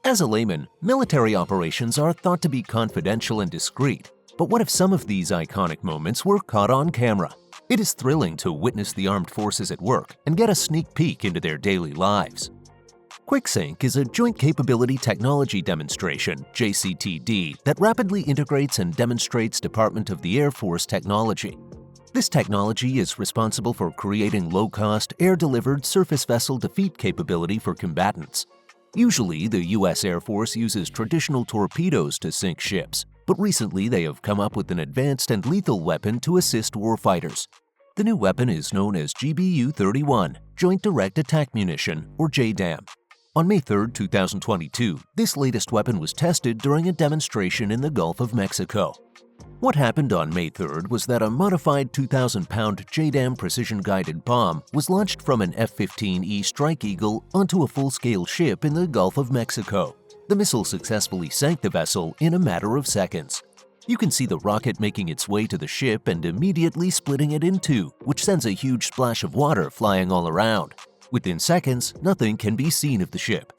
As a layman, military operations are thought to be confidential and discreet. But what if some of these iconic moments were caught on camera? It is thrilling to witness the armed forces at work and get a sneak peek into their daily lives. QuickSync is a Joint Capability Technology Demonstration (JCTD) that rapidly integrates and demonstrates Department of the Air Force technology. This technology is responsible for creating low-cost, air-delivered surface vessel defeat capability for combatants. Usually, the U.S. Air Force uses traditional torpedoes to sink ships, but recently they have come up with an advanced and lethal weapon to assist warfighters. The new weapon is known as GBU-31, Joint Direct Attack Munition, or JDAM. On May 3, 2022, this latest weapon was tested during a demonstration in the Gulf of Mexico. What happened on May 3rd was that a modified 2,000-pound JDAM precision-guided bomb was launched from an F-15E Strike Eagle onto a full-scale ship in the Gulf of Mexico. The missile successfully sank the vessel in a matter of seconds. You can see the rocket making its way to the ship and immediately splitting it in two, which sends a huge splash of water flying all around. Within seconds, nothing can be seen of the ship.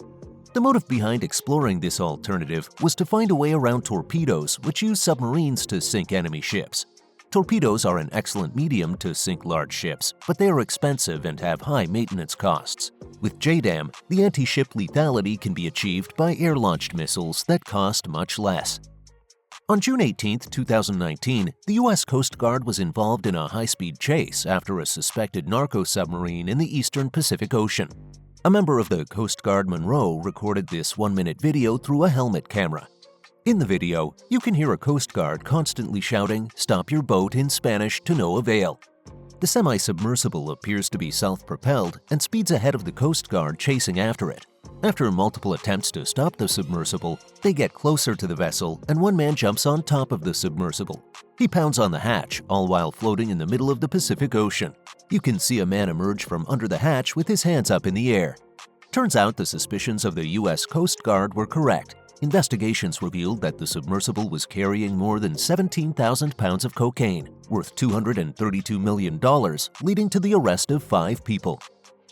The motive behind exploring this alternative was to find a way around torpedoes, which use submarines to sink enemy ships. Torpedoes are an excellent medium to sink large ships, but they are expensive and have high maintenance costs. With JDAM, the anti-ship lethality can be achieved by air-launched missiles that cost much less. On June 18, 2019, the U.S. Coast Guard was involved in a high-speed chase after a suspected narco submarine in the eastern Pacific Ocean. A member of the Coast Guard Monroe recorded this one-minute video through a helmet camera. In the video, you can hear a Coast Guard constantly shouting, "Stop your boat" in Spanish to no avail. The semi-submersible appears to be self-propelled and speeds ahead of the Coast Guard chasing after it. After multiple attempts to stop the submersible, they get closer to the vessel and one man jumps on top of the submersible. He pounds on the hatch, all while floating in the middle of the Pacific Ocean. You can see a man emerge from under the hatch with his hands up in the air. Turns out the suspicions of the U.S. Coast Guard were correct. Investigations revealed that the submersible was carrying more than 17,000 pounds of cocaine, worth $232 million, leading to the arrest of 5 people.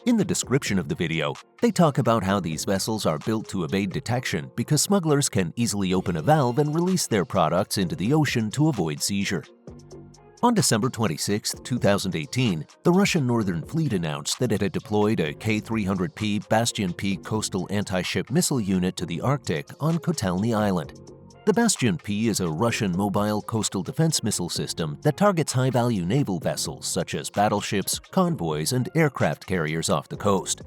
In the description of the video, they talk about how these vessels are built to evade detection because smugglers can easily open a valve and release their products into the ocean to avoid seizure. On December 26, 2018, the Russian Northern Fleet announced that it had deployed a K-300P Bastion P coastal anti-ship missile unit to the Arctic on Kotelny Island. The Bastion P is a Russian mobile coastal defense missile system that targets high-value naval vessels such as battleships, convoys, and aircraft carriers off the coast.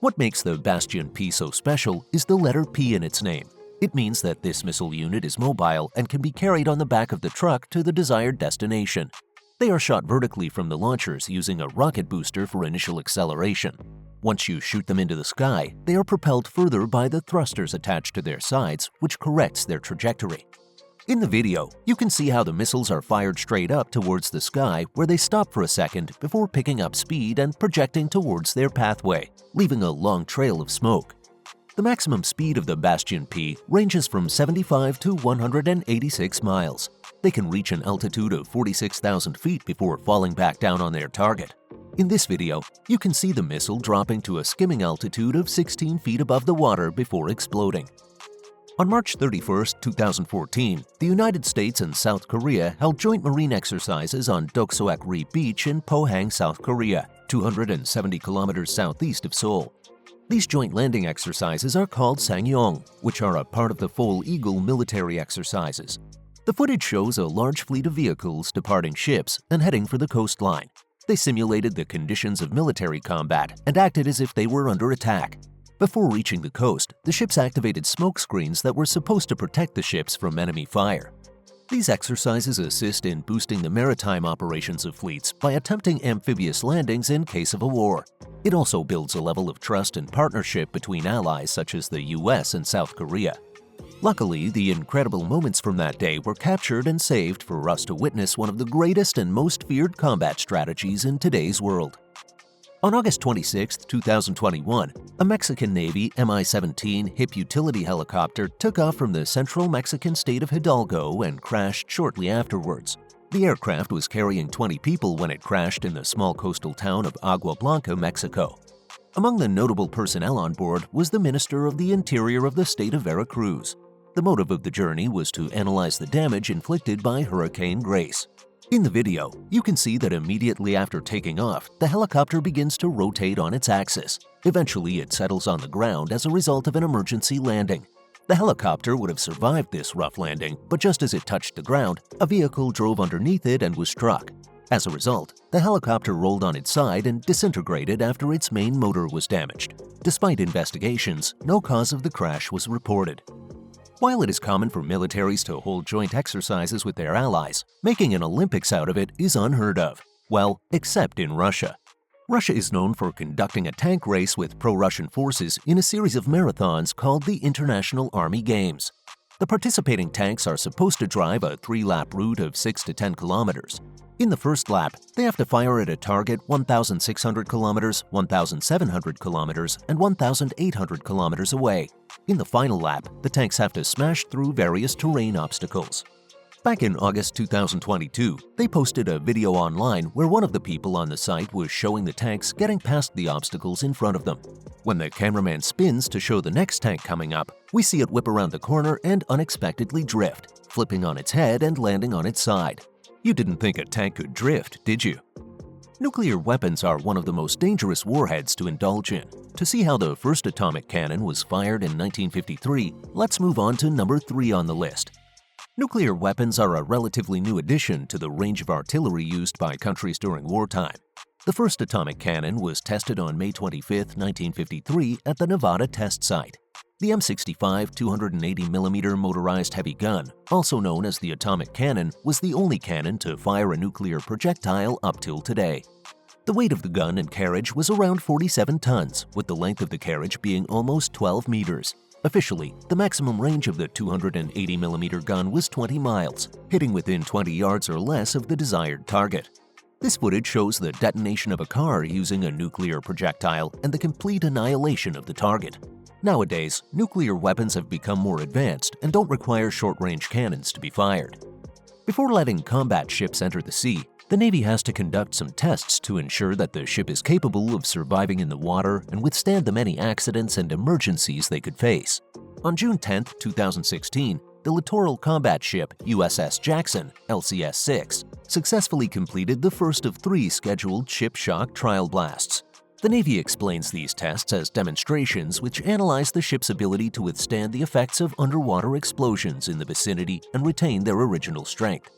What makes the Bastion P so special is the letter P in its name. It means that this missile unit is mobile and can be carried on the back of the truck to the desired destination. They are shot vertically from the launchers using a rocket booster for initial acceleration. Once you shoot them into the sky, they are propelled further by the thrusters attached to their sides, which corrects their trajectory. In the video, you can see how the missiles are fired straight up towards the sky, where they stop for a second before picking up speed and projecting towards their pathway, leaving a long trail of smoke. The maximum speed of the Bastion P ranges from 75 to 186 miles. They can reach an altitude of 46,000 feet before falling back down on their target. In this video, you can see the missile dropping to a skimming altitude of 16 feet above the water before exploding. On March 31, 2014, the United States and South Korea held joint marine exercises on Doksoak-ri Beach in Pohang, South Korea, 270 kilometers southeast of Seoul. These joint landing exercises are called Sangyong, which are a part of the Foal Eagle military exercises. The footage shows a large fleet of vehicles departing ships and heading for the coastline. They simulated the conditions of military combat and acted as if they were under attack. Before reaching the coast, the ships activated smoke screens that were supposed to protect the ships from enemy fire. These exercises assist in boosting the maritime operations of fleets by attempting amphibious landings in case of a war. It also builds a level of trust and partnership between allies such as the US and South Korea. Luckily, the incredible moments from that day were captured and saved for us to witness one of the greatest and most feared combat strategies in today's world. On August 26, 2021, a Mexican Navy Mi-17 HIP utility helicopter took off from the central Mexican state of Hidalgo and crashed shortly afterwards. The aircraft was carrying 20 people when it crashed in the small coastal town of Agua Blanca, Mexico. Among the notable personnel on board was the Minister of the Interior of the state of Veracruz. The motive of the journey was to analyze the damage inflicted by Hurricane Grace. In the video, you can see that immediately after taking off, the helicopter begins to rotate on its axis. Eventually, it settles on the ground as a result of an emergency landing. The helicopter would have survived this rough landing, but just as it touched the ground, a vehicle drove underneath it and was struck. As a result, the helicopter rolled on its side and disintegrated after its main motor was damaged. Despite investigations, no cause of the crash was reported. While it is common for militaries to hold joint exercises with their allies, making an Olympics out of it is unheard of. Well, except in Russia. Russia is known for conducting a tank race with pro-Russian forces in a series of marathons called the International Army Games. The participating tanks are supposed to drive a 3-lap route of 6 to 10 kilometers. In the first lap, they have to fire at a target 1,600 kilometers, 1,700 kilometers, and 1,800 kilometers away. In the final lap, the tanks have to smash through various terrain obstacles. Back in August 2022, they posted a video online where one of the people on the site was showing the tanks getting past the obstacles in front of them. When the cameraman spins to show the next tank coming up, we see it whip around the corner and unexpectedly drift, flipping on its head and landing on its side. You didn't think a tank could drift, did you? Nuclear weapons are one of the most dangerous warheads to indulge in. To see how the first atomic cannon was fired in 1953, let's move on to number 3 on the list. Nuclear weapons are a relatively new addition to the range of artillery used by countries during wartime. The first atomic cannon was tested on May 25, 1953 at the Nevada test site. The M65 280mm motorized heavy gun, also known as the atomic cannon, was the only cannon to fire a nuclear projectile up till today. The weight of the gun and carriage was around 47 tons, with the length of the carriage being almost 12 meters. Officially, the maximum range of the 280mm gun was 20 miles, hitting within 20 yards or less of the desired target. This footage shows the detonation of a car using a nuclear projectile and the complete annihilation of the target. Nowadays, nuclear weapons have become more advanced and don't require short-range cannons to be fired. Before letting combat ships enter the sea, the Navy has to conduct some tests to ensure that the ship is capable of surviving in the water and withstand the many accidents and emergencies they could face. On June 10, 2016, the littoral combat ship USS Jackson, LCS-6, successfully completed the first of 3 scheduled ship shock trial blasts. The Navy explains these tests as demonstrations which analyze the ship's ability to withstand the effects of underwater explosions in the vicinity and retain their original strength.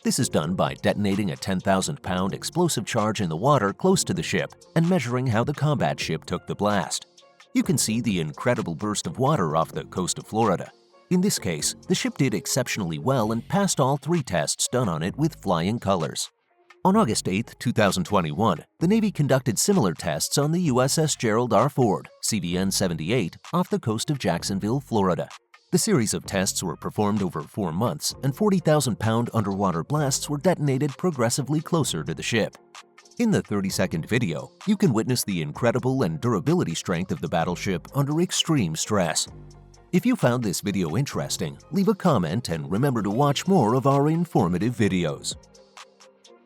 This is done by detonating a 10,000-pound explosive charge in the water close to the ship and measuring how the combat ship took the blast. You can see the incredible burst of water off the coast of Florida. In this case, the ship did exceptionally well and passed all 3 tests done on it with flying colors. On August 8, 2021, the Navy conducted similar tests on the USS Gerald R. Ford, CVN-78, off the coast of Jacksonville, Florida. The series of tests were performed over 4 months, and 40,000-pound underwater blasts were detonated progressively closer to the ship. In the 30-second video, you can witness the incredible and durability strength of the battleship under extreme stress. If you found this video interesting, leave a comment and remember to watch more of our informative videos.